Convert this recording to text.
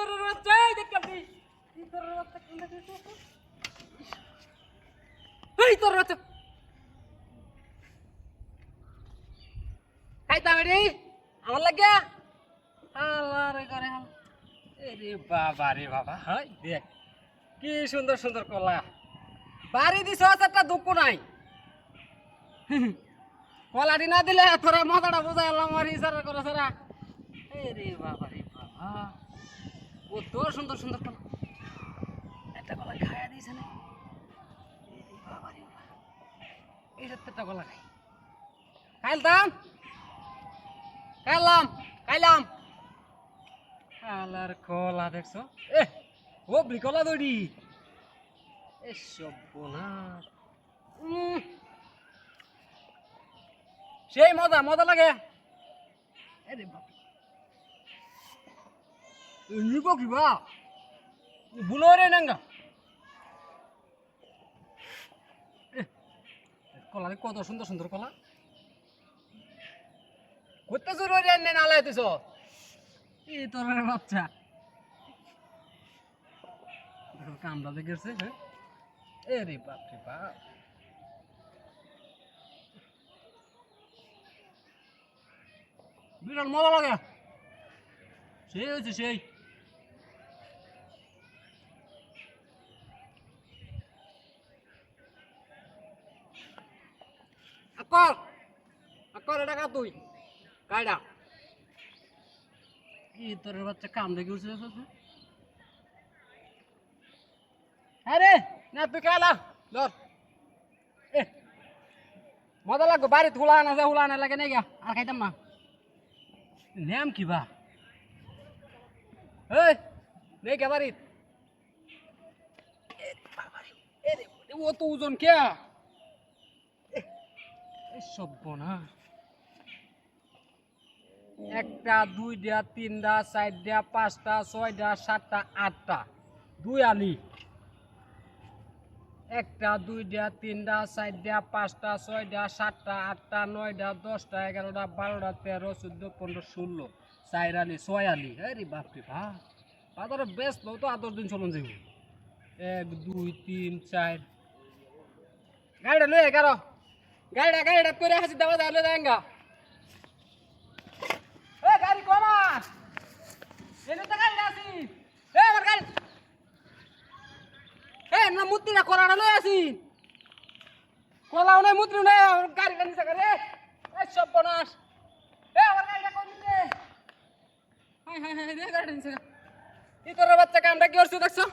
তোর বাচ্চা দেখবি তোর বাচ্চা কোনটা দিছে এই তোর বাচ্চা খাইতাম রে আমার লাগিয়া আল্লাহ রে করে হাল এরে বাবা রে বাবা হাই দেখ কি সুন্দর সুন্দর কলা বাড়ি দিছ একটা দুঃখ নাই কলাটি না দিলে তোরা মজাটা বোঝাই আল্লাহ আমার ইশারা করে সারা এরে বাবা রে বাবা ও তোর সুন্দর সুন্দর কলা একটা কলা খাইয়া দিয়েছে না এরে বাবা রে বাবা এই একটা কলা খাই খাইলাম খাইলাম আলার কলা দেখছো এ ও ব্রিকলা দড়ি এ সর্বনাশ সেই মজা মজা লাগে আরে বাপ নিব কিবা বুলোরে নাঙ্গা কলা কত সুন্দর সুন্দর কলা করতে জোর রে না লাইতেছ এই তোর বাচ্চা কামড়া দেখেছে হ্যাঁ এরে বাপ রে বাপ বিরাট মজা লাগে সেই হয়েছে সেই আকর আকর এটা কা তুই কাইডা কি তোর বাচ্চা কাম দেখে উঠছে আরে না তুই কালা ধর এ মজা লাগবে বাড়িতে হুলানা লাগে নাই গা আর খাইতাম না নাম কি বা এই নেই কে বাড়িত ও তো ওজন কে সব্বনা একটা দুইটা তিনটা চারটা পাঁচটা ছয়টা সাতটা আটটা দুই আলি একটা দুইটা তিনটা চারটা পাঁচটা ছয়টা সাতটা আটটা নয়টা 10টা 11টা 12টা 13 14 15 16 চার আলি ছয় আলি আরে বাপরে বাপ বাজারে বেশ লো তো 10 দিন চলন যাইব 1 2 3 4 গাড়িটা লয়ে গাড়ো গাড়িটা করে হাসি দেওয়া যাবে যাঙ্গা এ গাড়ি কমা এনে তো গাড়ি আসি এ আমার গাড়ি এ না মুত্তিটা করাটা লয়ে আসি কলাও নাই মুত্রি নাই গাড়িটা নিচে করে এ সব বনাস এ আমার গাড়িটা কোন দিতে হাই হাই হাই গাড়িটা নিচে এই তোর বাচ্চা কামটা কি করছিস দেখছো